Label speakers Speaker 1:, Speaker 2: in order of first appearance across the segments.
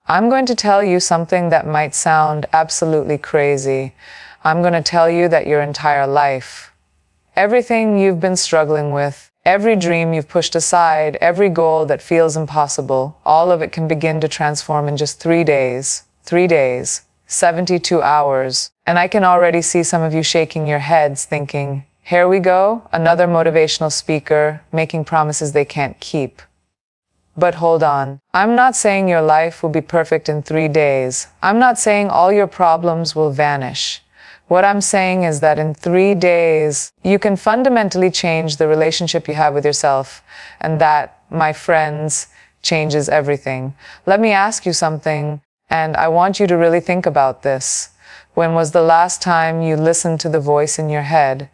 Speaker 1: I'm going to tell you something that might sound absolutely crazy. I'm going to tell you that your entire life, everything you've been struggling with, every dream you've pushed aside, every goal that feels impossible, all of it can begin to transform in just 3 days. 3 days, 72 hours. And I can already see some of you shaking your heads thinking, here we go, another motivational speaker making promises they can't keep. But hold on. I'm not saying your life will be perfect in 3 days. I'm not saying all your problems will vanish. What I'm saying is that in 3 days, you can fundamentally change the relationship you have with yourself. And that, my friends, changes everything. Let me ask you something, and I want you to really think about this. When was the last time you listened to the voice in your head?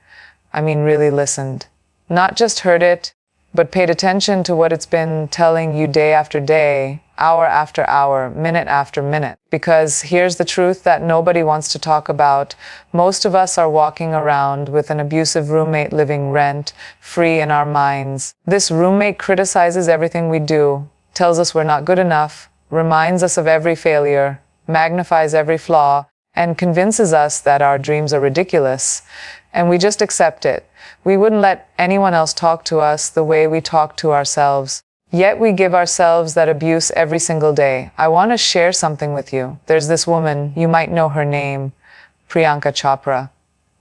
Speaker 1: I mean, really listened. Not just heard it, but paid attention to what it's been telling you day after day, hour after hour, minute after minute. Because here's the truth that nobody wants to talk about. Most of us are walking around with an abusive roommate living rent-free in our minds. This roommate criticizes everything we do, tells us we're not good enough, reminds us of every failure, magnifies every flaw, and convinces us that our dreams are ridiculous. And we just accept it. We wouldn't let anyone else talk to us the way we talk to ourselves. Yet we give ourselves that abuse every single day. I want to share something with you. There's this woman, you might know her name, Priyanka Chopra.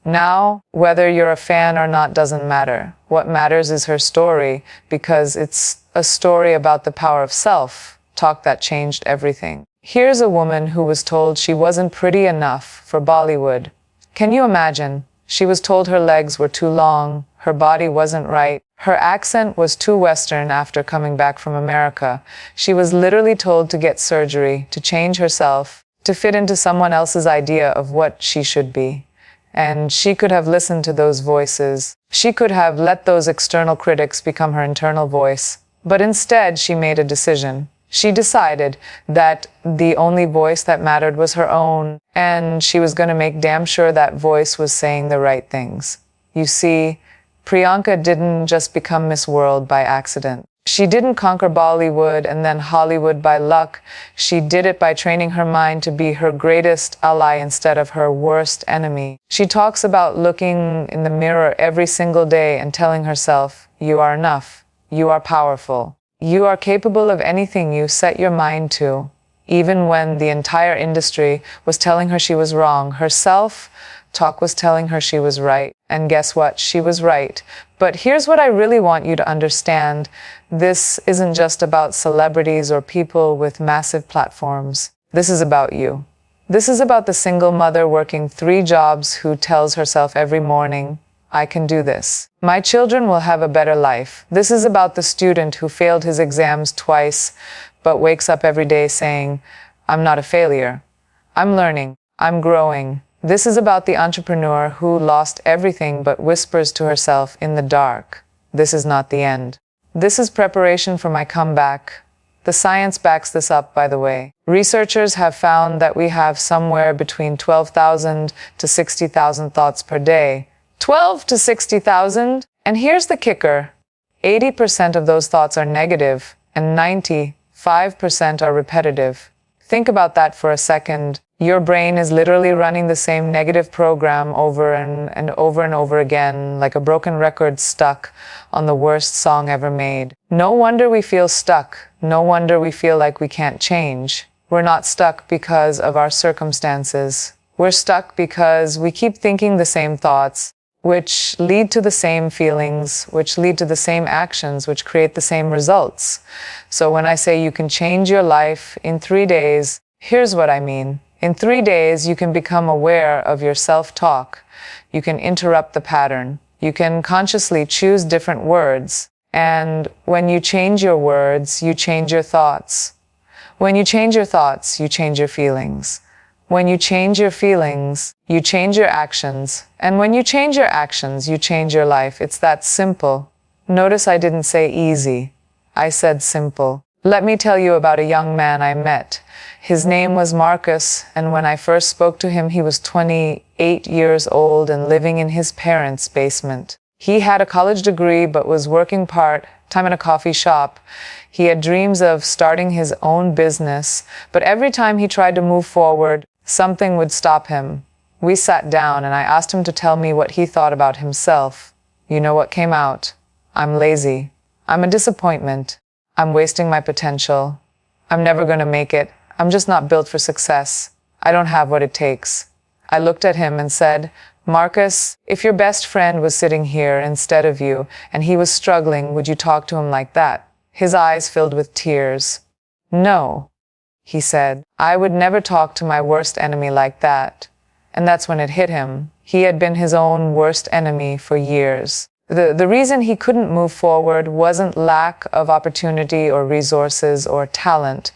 Speaker 1: Now, whether you're a fan or not doesn't matter. What matters is her story, because it's a story about the power of self-talk that changed everything. Here's a woman who was told she wasn't pretty enough for Bollywood. Can you imagine? She was told her legs were too long, her body wasn't right, her accent was too Western after coming back from America. She was literally told to get surgery, to change herself, to fit into someone else's idea of what she should be. And she could have listened to those voices. She could have let those external critics become her internal voice. But instead, she made a decision. She decided that the only voice that mattered was her own, and she was going to make damn sure that voice was saying the right things. You see, Priyanka didn't just become Miss World by accident. She didn't conquer Bollywood and then Hollywood by luck. She did it by training her mind to be her greatest ally instead of her worst enemy. She talks about looking in the mirror every single day and telling herself, you are enough, you are powerful. You are capable of anything you set your mind to. Even when the entire industry was telling her she was wrong, her self-talk was telling her she was right. And guess what? She was right. But here's what I really want you to understand. This isn't just about celebrities or people with massive platforms. This is about you. This is about the single mother working 3 jobs who tells herself every morning, I can do this. My children will have a better life. This is about the student who failed his exams twice, but wakes up every day saying, I'm not a failure. I'm learning. I'm growing. This is about the entrepreneur who lost everything but whispers to herself in the dark, this is not the end. This is preparation for my comeback. The science backs this up, by the way. Researchers have found that we have somewhere between 12,000 to 60,000 thoughts per day. 12 to 60,000. And here's the kicker. 80% of those thoughts are negative and 95% are repetitive. Think about that for a second. Your brain is literally running the same negative program over and over again, like a broken record stuck on the worst song ever made. No wonder we feel stuck. No wonder we feel like we can't change. We're not stuck because of our circumstances. We're stuck because we keep thinking the same thoughts, which lead to the same feelings, which lead to the same actions, which create the same results. So when I say you can change your life in 3 days, here's what I mean. In 3 days, you can become aware of your self-talk. You can interrupt the pattern. You can consciously choose different words. And when you change your words, you change your thoughts. When you change your thoughts, you change your feelings. When you change your feelings, you change your actions. And when you change your actions, you change your life. It's that simple. Notice I didn't say easy. I said simple. Let me tell you about a young man I met. His name was Marcus, and when I first spoke to him, he was 28 years old and living in his parents' basement. He had a college degree but was working part time in a coffee shop. He had dreams of starting his own business, but every time he tried to move forward, something would stop him. We sat down and I asked him to tell me what he thought about himself. You know what came out? I'm lazy. I'm a disappointment. I'm wasting my potential. I'm never going to make it. I'm just not built for success. I don't have what it takes. I looked at him and said, Marcus, if your best friend was sitting here instead of you and he was struggling, would you talk to him like that? His eyes filled with tears. No, he said, I would never talk to my worst enemy like that. And that's when it hit him. He had been his own worst enemy for years. The reason he couldn't move forward wasn't lack of opportunity or resources or talent.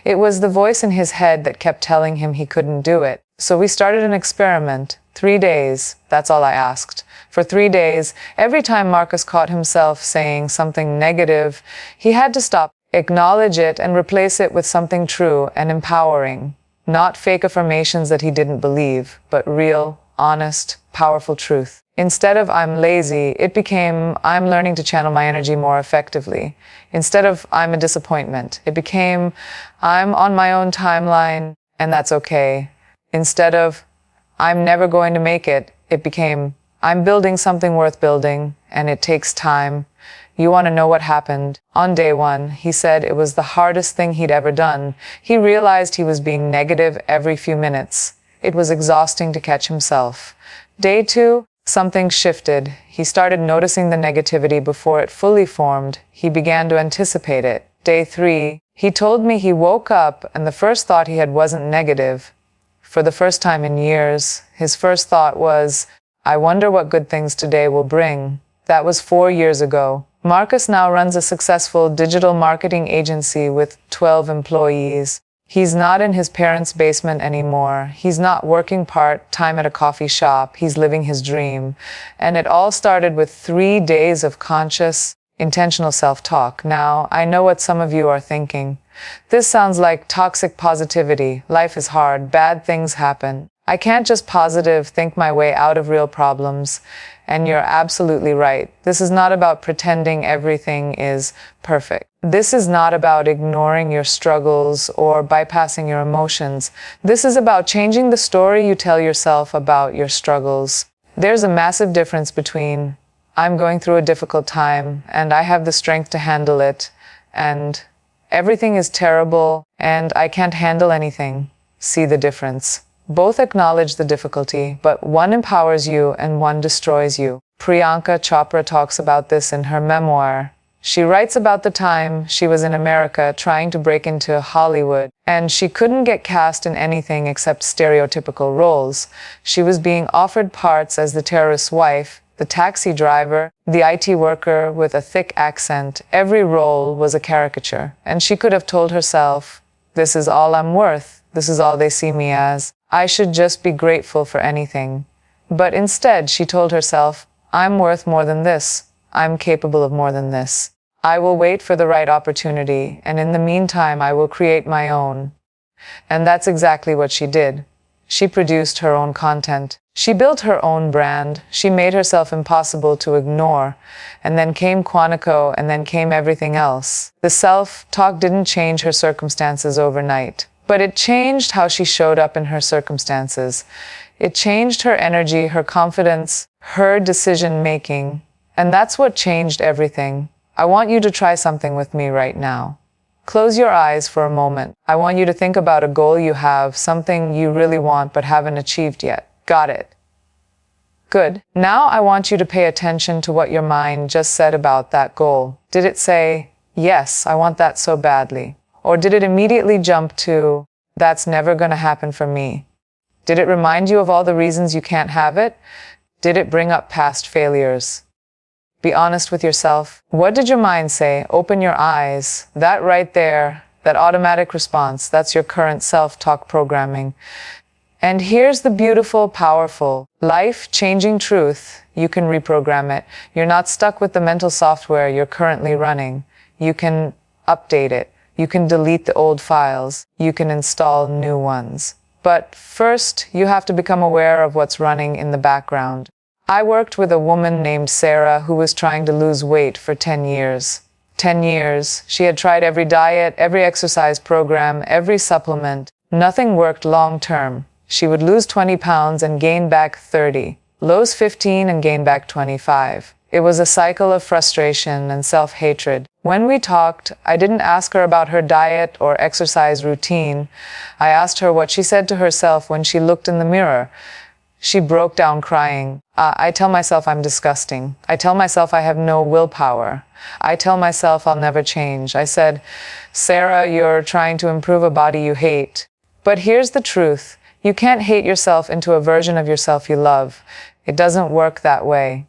Speaker 1: It was the voice in his head that kept telling him he couldn't do it. So we started an experiment. 3 days, that's all I asked. For 3 days, every time Marcus caught himself saying something negative, he had to stop, acknowledge it, and replace it with something true and empowering. Not fake affirmations that he didn't believe, but real, honest, powerful truth. Instead of I'm lazy, it became I'm learning to channel my energy more effectively. Instead of I'm a disappointment, it became I'm on my own timeline and that's okay. Instead of I'm never going to make it, it became I'm building something worth building and it takes time. You want to know what happened? On day 1, he said it was the hardest thing he'd ever done. He realized he was being negative every few minutes. It was exhausting to catch himself. Day 2, something shifted. He started noticing the negativity before it fully formed. He began to anticipate it. Day 3, he told me he woke up and the first thought he had wasn't negative. For the first time in years, his first thought was, I wonder what good things today will bring. That was 4 years ago. Marcus now runs a successful digital marketing agency with 12 employees. He's not in his parents' basement anymore. He's not working part-time at a coffee shop. He's living his dream. And it all started with 3 days of conscious, intentional self-talk. Now, I know what some of you are thinking. This sounds like toxic positivity. Life is hard. Bad things happen. I can't just positive think my way out of real problems. And you're absolutely right. This is not about pretending everything is perfect. This is not about ignoring your struggles or bypassing your emotions. This is about changing the story you tell yourself about your struggles. There's a massive difference between I'm going through a difficult time and I have the strength to handle it, and everything is terrible and I can't handle anything. See the difference. Both acknowledge the difficulty, but one empowers you and one destroys you. Priyanka Chopra talks about this in her memoir. She writes about the time she was in America trying to break into Hollywood, and she couldn't get cast in anything except stereotypical roles. She was being offered parts as the terrorist's wife, the taxi driver, the IT worker with a thick accent. Every role was a caricature, and she could have told herself, this is all I'm worth. This is all they see me as. I should just be grateful for anything. But instead, she told herself, I'm worth more than this. I'm capable of more than this. I will wait for the right opportunity, and in the meantime, I will create my own. And that's exactly what she did. She produced her own content. She built her own brand. She made herself impossible to ignore. And then came Quantico, and then came everything else. The self-talk didn't change her circumstances overnight. But it changed how she showed up in her circumstances. It changed her energy, her confidence, her decision-making. And that's what changed everything. I want you to try something with me right now. Close your eyes for a moment. I want you to think about a goal you have, something you really want but haven't achieved yet. Got it? Good. Now I want you to pay attention to what your mind just said about that goal. Did it say, yes, I want that so badly? Or did it immediately jump to, that's never going to happen for me? Did it remind you of all the reasons you can't have it? Did it bring up past failures? Be honest with yourself. What did your mind say? Open your eyes. That right there, that automatic response, that's your current self-talk programming. And here's the beautiful, powerful, life-changing truth. You can reprogram it. You're not stuck with the mental software you're currently running. You can update it. You can delete the old files. You can install new ones. But first, you have to become aware of what's running in the background. I worked with a woman named Sarah who was trying to lose weight for 10 years. 10 years. She had tried every diet, every exercise program, every supplement. Nothing worked long term. She would lose 20 pounds and gain back 30, lose 15 and gain back 25. It was a cycle of frustration and self-hatred. When we talked, I didn't ask her about her diet or exercise routine. I asked her what she said to herself when she looked in the mirror. She broke down crying. I tell myself I'm disgusting. I tell myself I have no willpower. I tell myself I'll never change. I said, Sarah, you're trying to improve a body you hate. But here's the truth. You can't hate yourself into a version of yourself you love. It doesn't work that way.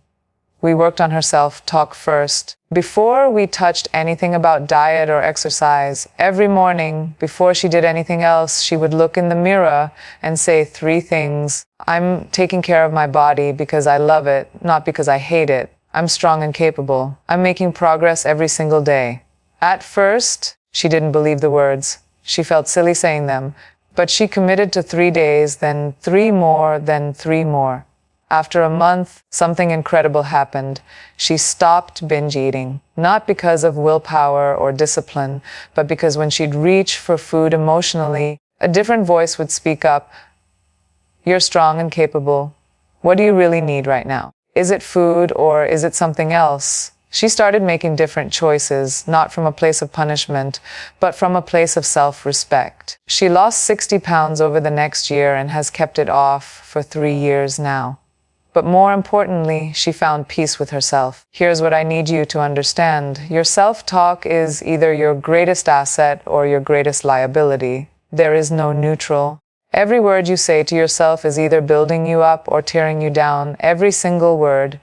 Speaker 1: We worked on her self-talk first. Before we touched anything about diet or exercise, every morning, before she did anything else, she would look in the mirror and say 3 things. I'm taking care of my body because I love it, not because I hate it. I'm strong and capable. I'm making progress every single day. At first, she didn't believe the words. She felt silly saying them. But she committed to 3 days, then 3 more, then 3 more. After a month, something incredible happened. She stopped binge eating, not because of willpower or discipline, but because when she'd reach for food emotionally, a different voice would speak up. You're strong and capable. What do you really need right now? Is it food or is it something else? She started making different choices, not from a place of punishment, but from a place of self-respect. She lost 60 pounds over the next year and has kept it off for 3 years now. But more importantly, she found peace with herself. Here's what I need you to understand. Your self-talk is either your greatest asset or your greatest liability. There is no neutral. Every word you say to yourself is either building you up or tearing you down. Every single word.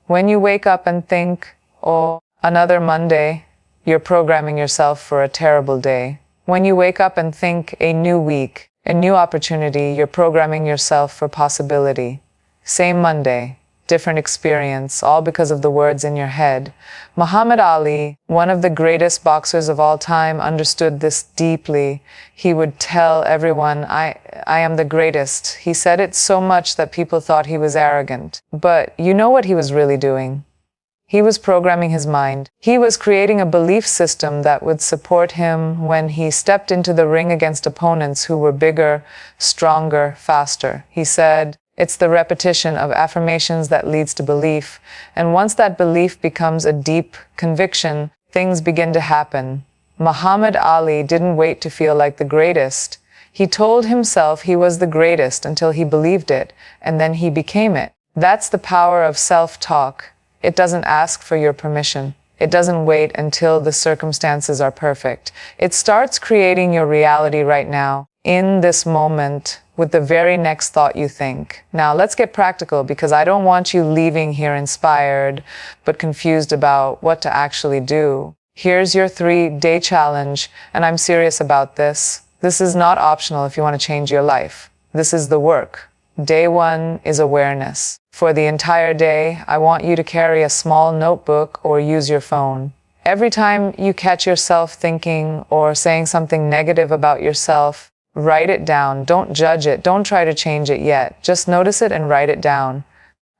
Speaker 1: When you wake up and think, oh, another Monday, you're programming yourself for a terrible day. When you wake up and think a new week, a new opportunity, you're programming yourself for possibility. Same Monday, different experience, all because of the words in your head. Muhammad Ali, one of the greatest boxers of all time, understood this deeply. He would tell everyone, I am the greatest. He said it so much that people thought he was arrogant. But you know what he was really doing? He was programming his mind. He was creating a belief system that would support him when he stepped into the ring against opponents who were bigger, stronger, faster. He said, it's the repetition of affirmations that leads to belief. And once that belief becomes a deep conviction, things begin to happen. Muhammad Ali didn't wait to feel like the greatest. He told himself he was the greatest until he believed it, and then he became it. That's the power of self-talk. It doesn't ask for your permission. It doesn't wait until the circumstances are perfect. It starts creating your reality right now, in this moment, with the very next thought you think. Now, let's get practical because I don't want you leaving here inspired, but confused about what to actually do. Here's your 3-day challenge, and I'm serious about this. This is not optional if you want to change your life. This is the work. Day 1 is awareness. For the entire day, I want you to carry a small notebook or use your phone. Every time you catch yourself thinking or saying something negative about yourself, write it down. Don't judge it. Don't try to change it yet. Just notice it and write it down.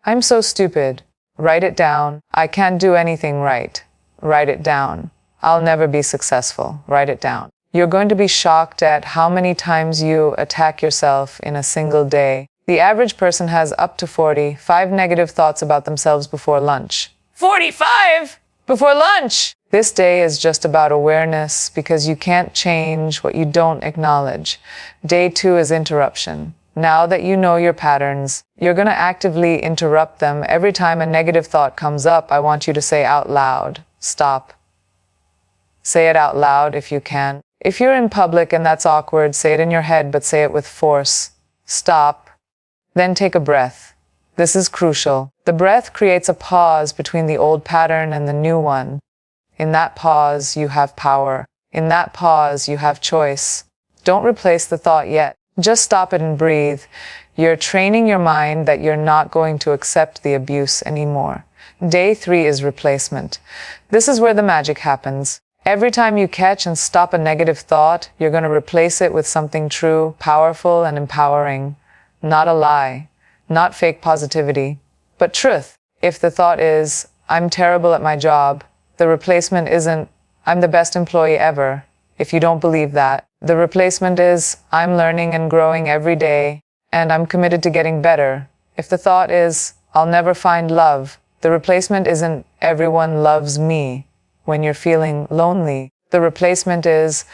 Speaker 1: I'm so stupid. Write it down. I can't do anything right. Write it down. I'll never be successful. Write it down. You're going to be shocked at how many times you attack yourself in a single day. The average person has up to 45 negative thoughts about themselves before lunch. 45? Before lunch! This day is just about awareness because you can't change what you don't acknowledge. Day 2 is interruption. Now that you know your patterns, you're going to actively interrupt them. Every time a negative thought comes up, I want you to say out loud, stop. Say it out loud if you can. If you're in public and that's awkward, say it in your head, but say it with force. Stop. Then take a breath. This is crucial. The breath creates a pause between the old pattern and the new one. In that pause, you have power. In that pause, you have choice. Don't replace the thought yet. Just stop it and breathe. You're training your mind that you're not going to accept the abuse anymore. Day 3 is replacement. This is where the magic happens. Every time you catch and stop a negative thought, you're going to replace it with something true, powerful, and empowering. Not a lie, not fake positivity, but truth. If the thought is, I'm terrible at my job, The replacement isn't, I'm the best employee ever, if you don't believe that. The replacement is, I'm learning and growing every day, and I'm committed to getting better. If the thought is, I'll never find love, the replacement isn't, everyone loves me when you're feeling lonely. The replacement is,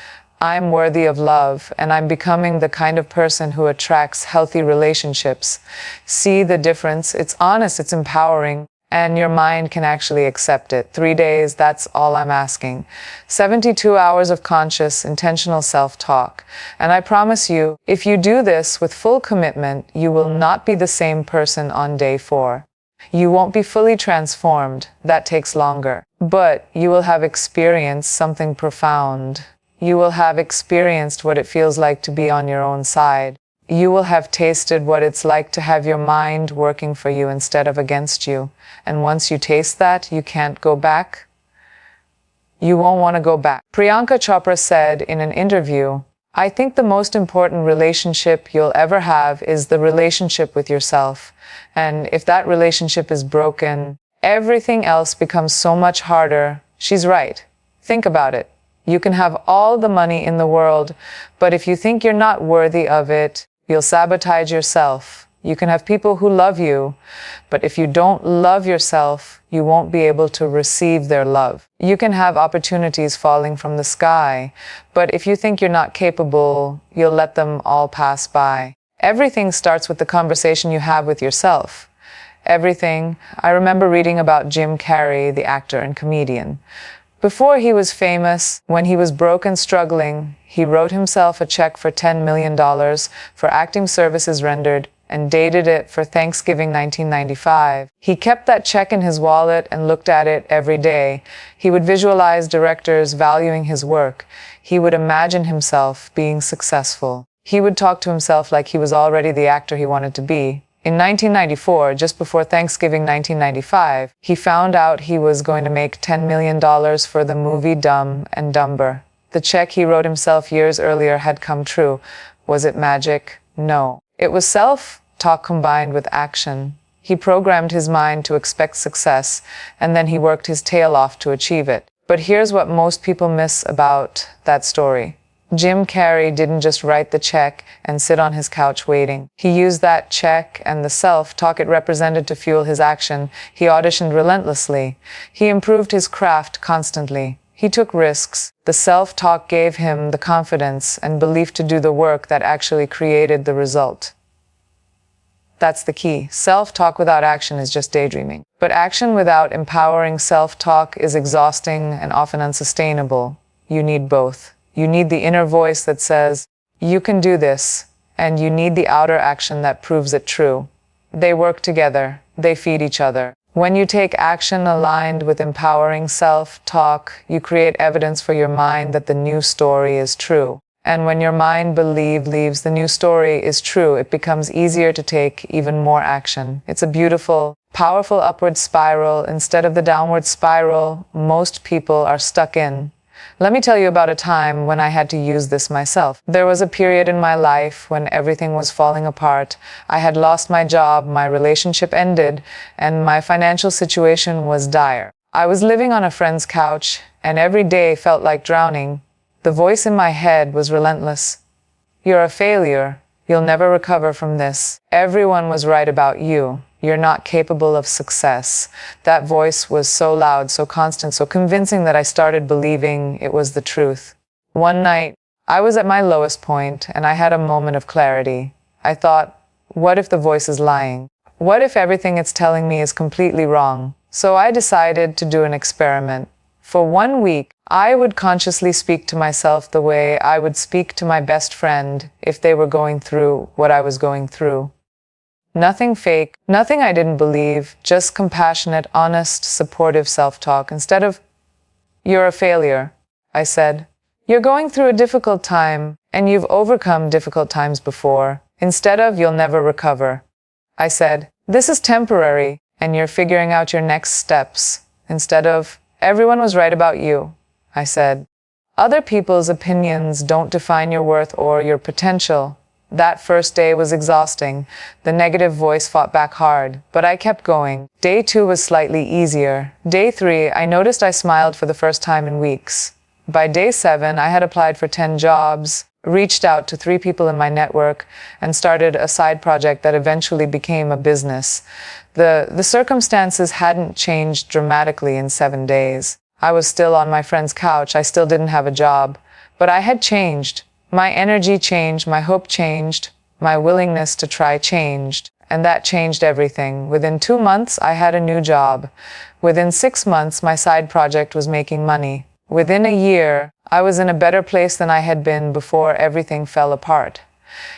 Speaker 1: I'm worthy of love, and I'm becoming the kind of person who attracts healthy relationships. See the difference? It's honest, it's empowering, and your mind can actually accept it. 3 days, that's all I'm asking. 72 hours of conscious, intentional self-talk. And I promise you, if you do this with full commitment, you will not be the same person on day 4. You won't be fully transformed. That takes longer. But you will have experienced something profound. You will have experienced what it feels like to be on your own side. You will have tasted what it's like to have your mind working for you instead of against you. And once you taste that, you can't go back. You won't want to go back. Priyanka Chopra said in an interview, I think the most important relationship you'll ever have is the relationship with yourself. And if that relationship is broken, everything else becomes so much harder. She's right. Think about it. You can have all the money in the world, but if you think you're not worthy of it, you'll sabotage yourself. You can have people who love you, but if you don't love yourself, you won't be able to receive their love. You can have opportunities falling from the sky, but if you think you're not capable, you'll let them all pass by. Everything starts with the conversation you have with yourself. Everything. I remember reading about Jim Carrey, the actor and comedian. Before he was famous, when he was broke and struggling, he wrote himself a check for $10 million for acting services rendered and dated it for Thanksgiving 1995. He kept that check in his wallet and looked at it every day. He would visualize directors valuing his work. He would imagine himself being successful. He would talk to himself like he was already the actor he wanted to be. In 1994, just before Thanksgiving 1995, he found out he was going to make $10 million for the movie Dumb and Dumber. The check he wrote himself years earlier had come true. Was it magic? No. It was self-talk combined with action. He programmed his mind to expect success, and then he worked his tail off to achieve it. But here's what most people miss about that story. Jim Carrey didn't just write the check and sit on his couch waiting. He used that check and the self-talk it represented to fuel his action. He auditioned relentlessly. He improved his craft constantly. He took risks. The self-talk gave him the confidence and belief to do the work that actually created the result. That's the key. Self-talk without action is just daydreaming. But action without empowering self-talk is exhausting and often unsustainable. You need both. You need the inner voice that says, you can do this, and you need the outer action that proves it true. They work together. They feed each other. When you take action aligned with empowering self-talk, you create evidence for your mind that the new story is true. And when your mind believes the new story is true, it becomes easier to take even more action. It's a beautiful, powerful upward spiral instead of the downward spiral most people are stuck in. Let me tell you about a time when I had to use this myself. There was a period in my life when everything was falling apart. I had lost my job, my relationship ended, and my financial situation was dire. I was living on a friend's couch, and every day felt like drowning. The voice in my head was relentless. You're a failure. You'll never recover from this. Everyone was right about you. You're not capable of success. That voice was so loud, so constant, so convincing that I started believing it was the truth. One night, I was at my lowest point, and I had a moment of clarity. I thought, what if the voice is lying? What if everything it's telling me is completely wrong? So I decided to do an experiment. For 1 week, I would consciously speak to myself the way I would speak to my best friend if they were going through what I was going through. Nothing fake, nothing I didn't believe, just compassionate, honest, supportive self-talk. Instead of, you're a failure, I said, you're going through a difficult time, and you've overcome difficult times before. Instead of, you'll never recover, I said, this is temporary, and you're figuring out your next steps. Instead of, everyone was right about you, I said, other people's opinions don't define your worth or your potential. That first day was exhausting. The negative voice fought back hard, but I kept going. Day 2 was slightly easier. Day 3, I noticed I smiled for the first time in weeks. By day 7, I had applied for 10 jobs, reached out to 3 people in my network, and started a side project that eventually became a business. The circumstances hadn't changed dramatically in 7 days. I was still on my friend's couch. I still didn't have a job. But I had changed. My energy changed, my hope changed, my willingness to try changed, and that changed everything. Within 2 months, I had a new job. Within 6 months, my side project was making money. Within a year, I was in a better place than I had been before everything fell apart.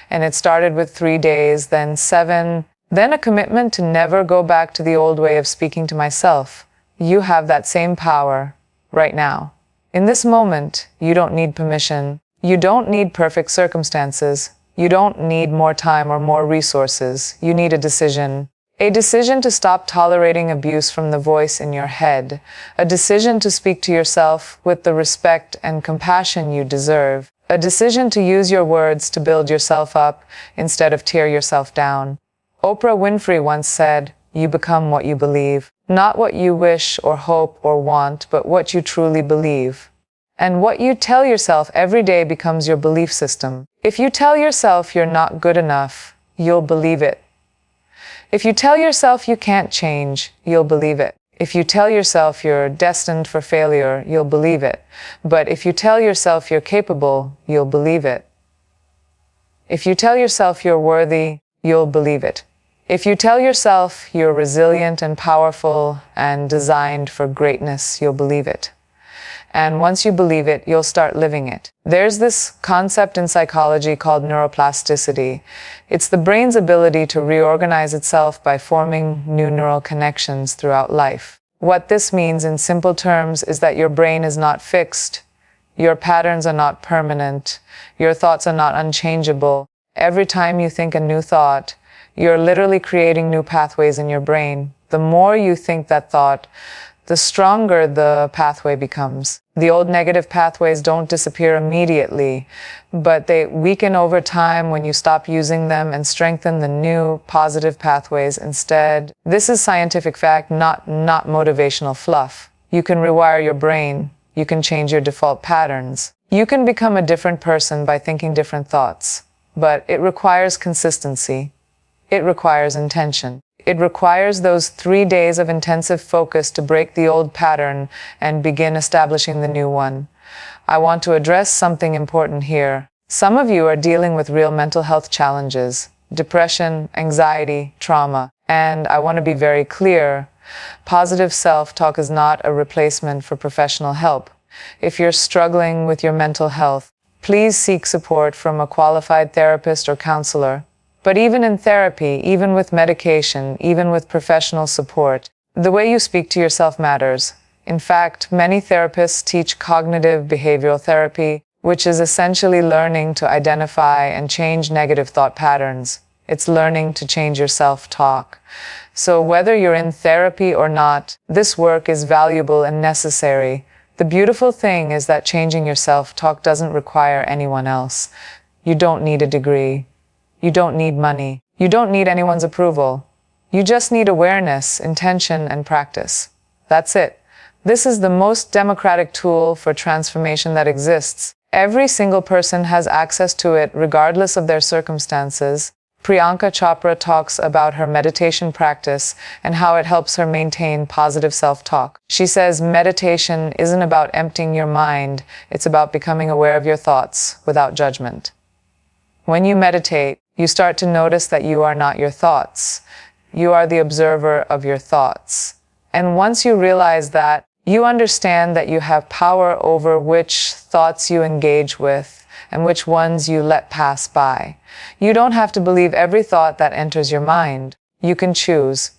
Speaker 1: And it started with 3 days, then 7, then a commitment to never go back to the old way of speaking to myself. You have that same power right now. In this moment, you don't need permission. You don't need perfect circumstances. You don't need more time or more resources. You need a decision. A decision to stop tolerating abuse from the voice in your head. A decision to speak to yourself with the respect and compassion you deserve. A decision to use your words to build yourself up instead of tear yourself down. Oprah Winfrey once said, "You become what you believe. Not what you wish or hope or want, but what you truly believe." And what you tell yourself every day becomes your belief system. If you tell yourself you're not good enough, you'll believe it. If you tell yourself you can't change, you'll believe it. If you tell yourself you're destined for failure, you'll believe it. But if you tell yourself you're capable, you'll believe it. If you tell yourself you're worthy, you'll believe it. If you tell yourself you're resilient and powerful and designed for greatness, you'll believe it. And once you believe it, you'll start living it. There's this concept in psychology called neuroplasticity. It's the brain's ability to reorganize itself by forming new neural connections throughout life. What this means in simple terms is that your brain is not fixed. Your patterns are not permanent. Your thoughts are not unchangeable. Every time you think a new thought, you're literally creating new pathways in your brain. The more you think that thought, the stronger the pathway becomes. The old negative pathways don't disappear immediately, but they weaken over time when you stop using them and strengthen the new positive pathways instead. This is scientific fact, not motivational fluff. You can rewire your brain. You can change your default patterns. You can become a different person by thinking different thoughts. But it requires consistency. It requires intention. It requires those 3 days of intensive focus to break the old pattern and begin establishing the new one. I want to address something important here. Some of you are dealing with real mental health challenges, depression, anxiety, trauma, and I want to be very clear. Positive self-talk is not a replacement for professional help. If you're struggling with your mental health, please seek support from a qualified therapist or counselor. But even in therapy, even with medication, even with professional support, the way you speak to yourself matters. In fact, many therapists teach cognitive behavioral therapy, which is essentially learning to identify and change negative thought patterns. It's learning to change your self-talk. So whether you're in therapy or not, this work is valuable and necessary. The beautiful thing is that changing your self-talk doesn't require anyone else. You don't need a degree. You don't need money. You don't need anyone's approval. You just need awareness, intention, and practice. That's it. This is the most democratic tool for transformation that exists. Every single person has access to it regardless of their circumstances. Priyanka Chopra talks about her meditation practice and how it helps her maintain positive self-talk. She says meditation isn't about emptying your mind. It's about becoming aware of your thoughts without judgment. When you meditate, you start to notice that you are not your thoughts. You are the observer of your thoughts. And once you realize that, you understand that you have power over which thoughts you engage with and which ones you let pass by. You don't have to believe every thought that enters your mind. You can choose.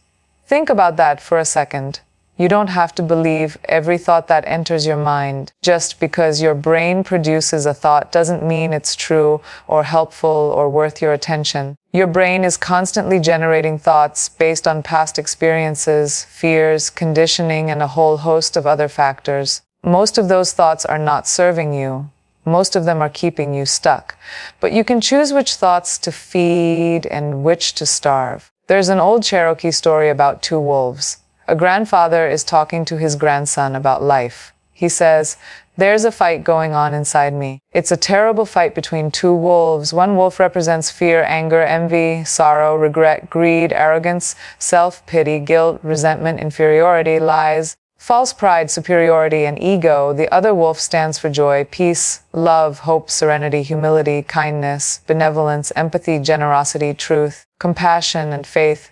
Speaker 1: Think about that for a second. You don't have to believe every thought that enters your mind. Just because your brain produces a thought doesn't mean it's true or helpful or worth your attention. Your brain is constantly generating thoughts based on past experiences, fears, conditioning, and a whole host of other factors. Most of those thoughts are not serving you. Most of them are keeping you stuck. But you can choose which thoughts to feed and which to starve. There's an old Cherokee story about two wolves. A grandfather is talking to his grandson about life. He says, "There's a fight going on inside me. It's a terrible fight between two wolves. One wolf represents fear, anger, envy, sorrow, regret, greed, arrogance, self-pity, guilt, resentment, inferiority, lies, false pride, superiority, and ego. The other wolf stands for joy, peace, love, hope, serenity, humility, kindness, benevolence, empathy, generosity, truth, compassion, and faith.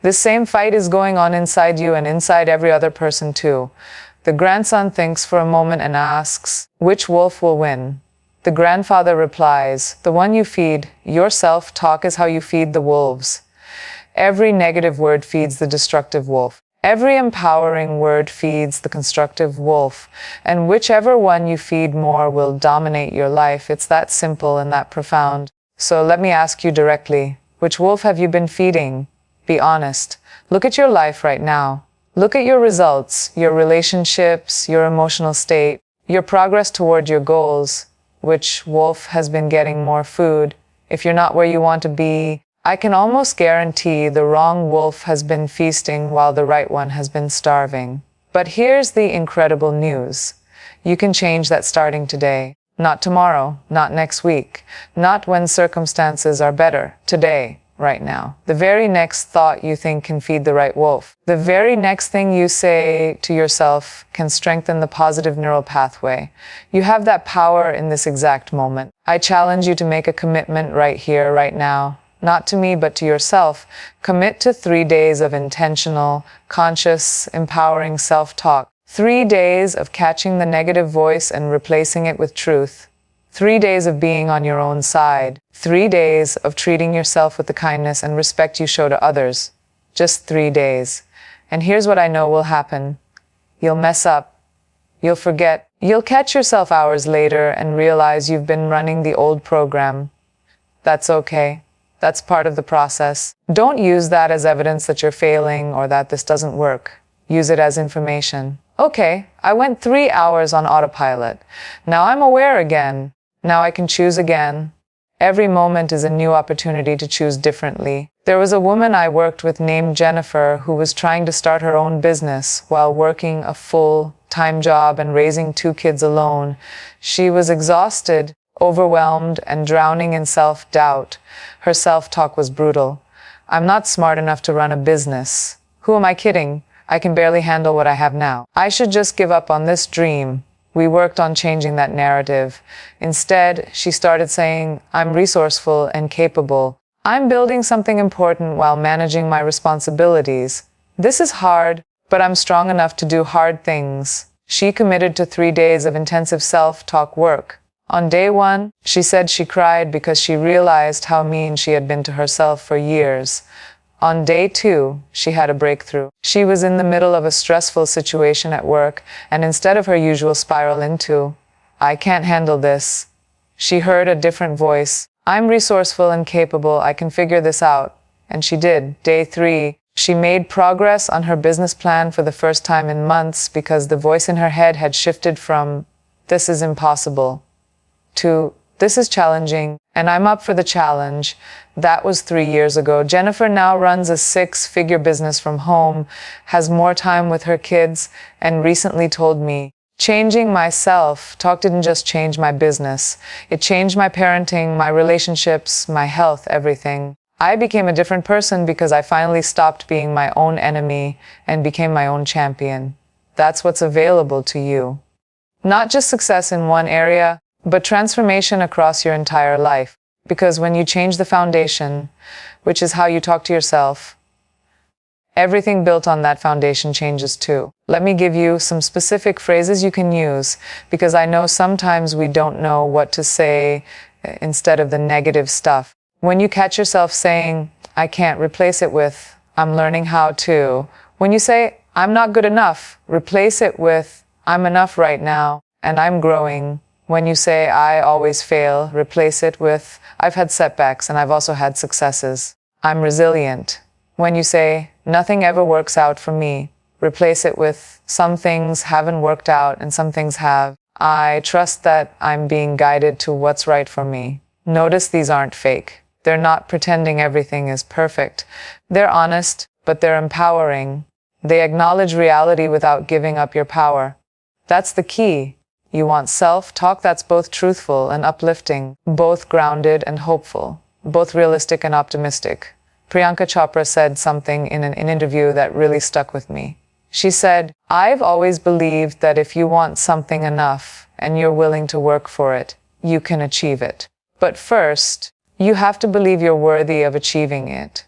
Speaker 1: This same fight is going on inside you and inside every other person too." The grandson thinks for a moment and asks, "Which wolf will win?" The grandfather replies, "The one you feed. Your self-talk is how you feed the wolves. Every negative word feeds the destructive wolf. Every empowering word feeds the constructive wolf. And whichever one you feed more will dominate your life." It's that simple and that profound. So let me ask you directly, which wolf have you been feeding? Be honest. Look at your life right now. Look at your results, your relationships, your emotional state, your progress toward your goals. Which wolf has been getting more food? If you're not where you want to be, I can almost guarantee the wrong wolf has been feasting while the right one has been starving. But here's the incredible news. You can change that starting today. Not tomorrow, not next week, not when circumstances are better. Today. Right now. The very next thought you think can feed the right wolf. The very next thing you say to yourself can strengthen the positive neural pathway. You have that power in this exact moment. I challenge you to make a commitment right here, right now. Not to me, but to yourself. Commit to 3 days of intentional, conscious, empowering self-talk. 3 days of catching the negative voice and replacing it with truth. 3 days of being on your own side. 3 days of treating yourself with the kindness and respect you show to others. Just 3 days. And here's what I know will happen. You'll mess up. You'll forget. You'll catch yourself hours later and realize you've been running the old program. That's okay. That's part of the process. Don't use that as evidence that you're failing or that this doesn't work. Use it as information. Okay, I went 3 hours on autopilot. Now I'm aware again. Now I can choose again. Every moment is a new opportunity to choose differently. There was a woman I worked with named Jennifer who was trying to start her own business while working a full-time job and raising 2 kids alone. She was exhausted, overwhelmed, and drowning in self-doubt. Her self-talk was brutal. "I'm not smart enough to run a business. Who am I kidding? I can barely handle what I have now. I should just give up on this dream." We worked on changing that narrative. Instead, she started saying, "I'm resourceful and capable. I'm building something important while managing my responsibilities. This is hard, but I'm strong enough to do hard things." She committed to 3 days of intensive self-talk work. On day 1, she said she cried because she realized how mean she had been to herself for years. On day 2, she had a breakthrough. She was in the middle of a stressful situation at work, and instead of her usual spiral into, "I can't handle this," she heard a different voice. "I'm resourceful and capable. I can figure this out." And she did. Day 3, she made progress on her business plan for the first time in months because the voice in her head had shifted from, "This is impossible," to, "This is challenging, and I'm up for the challenge." That was 3 years ago. Jennifer now runs a 6-figure business from home, has more time with her kids, and recently told me, "Changing my self-talk didn't just change my business. It changed my parenting, my relationships, my health, everything. I became a different person because I finally stopped being my own enemy and became my own champion." That's what's available to you. Not just success in one area, but transformation across your entire life. Because when you change the foundation, which is how you talk to yourself, everything built on that foundation changes too. Let me give you some specific phrases you can use, because I know sometimes we don't know what to say instead of the negative stuff. When you catch yourself saying, "I can't," replace it with, "I'm learning how to." When you say, "I'm not good enough," replace it with, "I'm enough right now, and I'm growing." When you say, "I always fail," replace it with, "I've had setbacks and I've also had successes. I'm resilient." When you say, "Nothing ever works out for me," replace it with, "Some things haven't worked out and some things have. I trust that I'm being guided to what's right for me. Notice these aren't fake. They're not pretending everything is perfect. They're honest, but they're empowering. They acknowledge reality without giving up your power. That's the key. You want self-talk that's both truthful and uplifting, both grounded and hopeful, both realistic and optimistic. Priyanka Chopra said something in an interview that really stuck with me. She said, "I've always believed that if you want something enough and you're willing to work for it, you can achieve it. But first, you have to believe you're worthy of achieving it."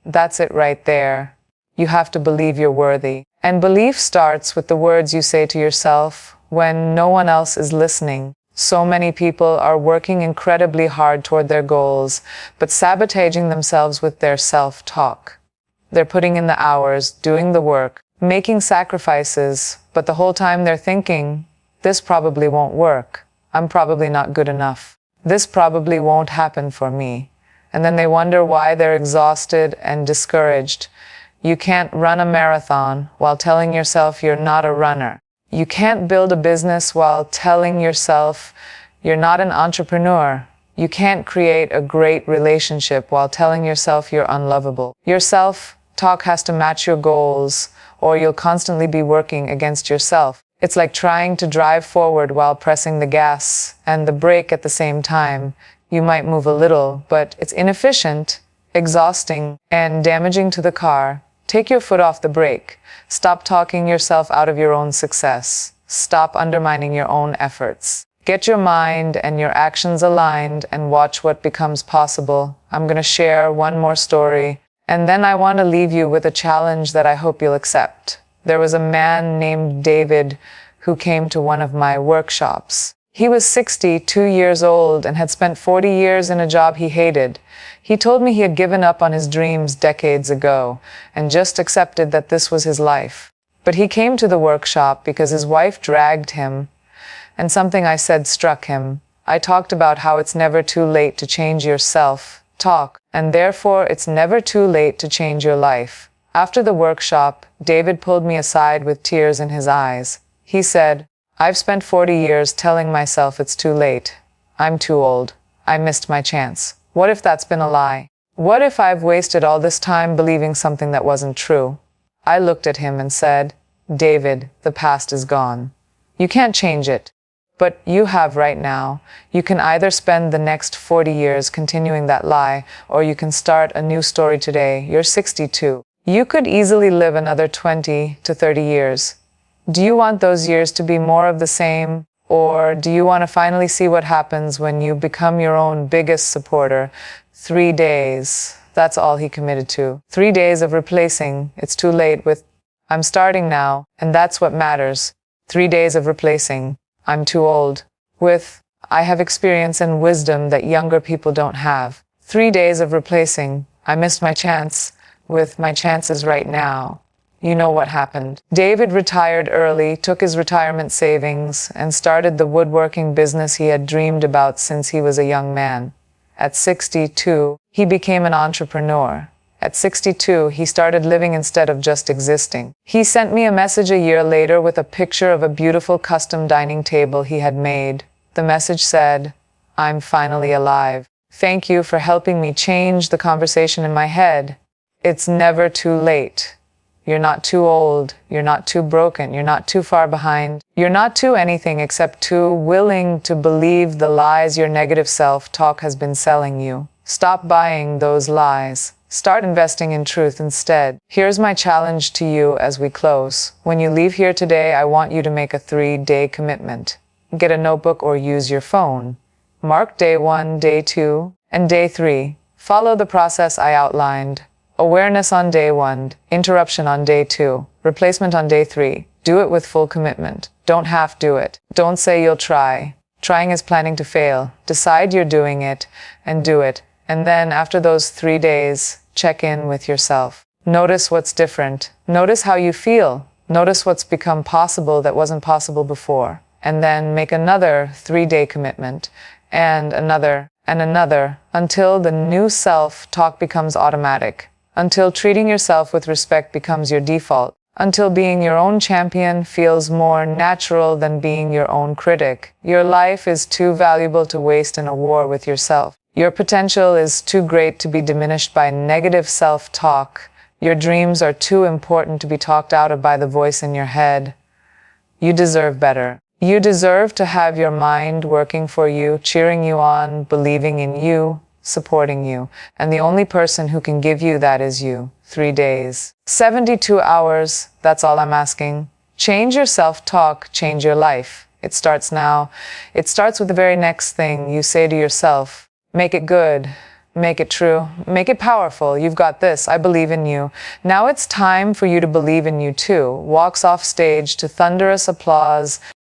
Speaker 1: That's it right there. You have to believe you're worthy. And belief starts with the words you say to yourself when no one else is listening. So many people are working incredibly hard toward their goals, but sabotaging themselves with their self-talk. They're putting in the hours, doing the work, making sacrifices, but the whole time they're thinking, this probably won't work. I'm probably not good enough. This probably won't happen for me. And then they wonder why they're exhausted and discouraged. You can't run a marathon while telling yourself you're not a runner. You can't build a business while telling yourself you're not an entrepreneur. You can't create a great relationship while telling yourself you're unlovable. Your self-talk has to match your goals, or you'll constantly be working against yourself. It's like trying to drive forward while pressing the gas and the brake at the same time. You might move a little, but it's inefficient, exhausting, and damaging to the car. Take your foot off the brake. Stop talking yourself out of your own success. Stop undermining your own efforts. Get your mind and your actions aligned and watch what becomes possible. I'm going to share one more story, and then I want to leave you with a challenge that I hope you'll accept. There was a man named David who came to one of my workshops. He was 62 years old and had spent 40 years in a job he hated. He told me he had given up on his dreams decades ago and just accepted that this was his life. But he came to the workshop because his wife dragged him, and something I said struck him. I talked about how it's never too late to change your self-talk, and therefore it's never too late to change your life. After the workshop, David pulled me aside with tears in his eyes. He said, "I've spent 40 years telling myself it's too late. I'm too old. I missed my chance. What if that's been a lie? What if I've wasted all this time believing something that wasn't true?" I looked at him and said, "David, the past is gone. You can't change it. But you have right now. You can either spend the next 40 years continuing that lie, or you can start a new story today. You're 62. You could easily live another 20 to 30 years. Do you want those years to be more of the same? Or do you want to finally see what happens when you become your own biggest supporter? 3 days. That's all he committed to. 3 days of replacing. It's too late with, I'm starting now, and that's what matters. 3 days of replacing. I'm too old. With, I have experience and wisdom that younger people don't have. 3 days of replacing. I missed my chance. With my chances right now. You know what happened. David retired early, took his retirement savings, and started the woodworking business he had dreamed about since he was a young man. At 62, he became an entrepreneur. At 62, he started living instead of just existing. He sent me a message a year later with a picture of a beautiful custom dining table he had made. The message said, "I'm finally alive. Thank you for helping me change the conversation in my head. It's never too late. You're not too old. You're not too broken. You're not too far behind. You're not too anything except too willing to believe the lies your negative self-talk has been selling you. Stop buying those lies. Start investing in truth instead." Here's my challenge to you as we close. When you leave here today, I want you to make a 3-day commitment. Get a notebook or use your phone. Mark day 1, day 2, and day 3. Follow the process I outlined. Awareness on day 1, interruption on day 2, replacement on day 3. Do it with full commitment. Don't half do it. Don't say you'll try. Trying is planning to fail. Decide you're doing it and do it. And then after those 3 days, check in with yourself. Notice what's different. Notice how you feel. Notice what's become possible that wasn't possible before. And then make another 3-day commitment and another until the new self-talk becomes automatic. Until treating yourself with respect becomes your default. until being your own champion feels more natural than being your own critic. Your life is too valuable to waste in a war with yourself. Your potential is too great to be diminished by negative self-talk. Your dreams are too important to be talked out of by the voice in your head. You deserve better. You deserve to have your mind working for you, cheering you on, believing in you, supporting you. And the only person who can give you that is you. 3 days. 72 hours, that's all I'm asking. Change your self-talk, change your life. It starts now. It starts with the very next thing you say to yourself. Make it good. Make it true. Make it powerful. You've got this. I believe in you. Now it's time for you to believe in you too. Walks off stage to thunderous applause.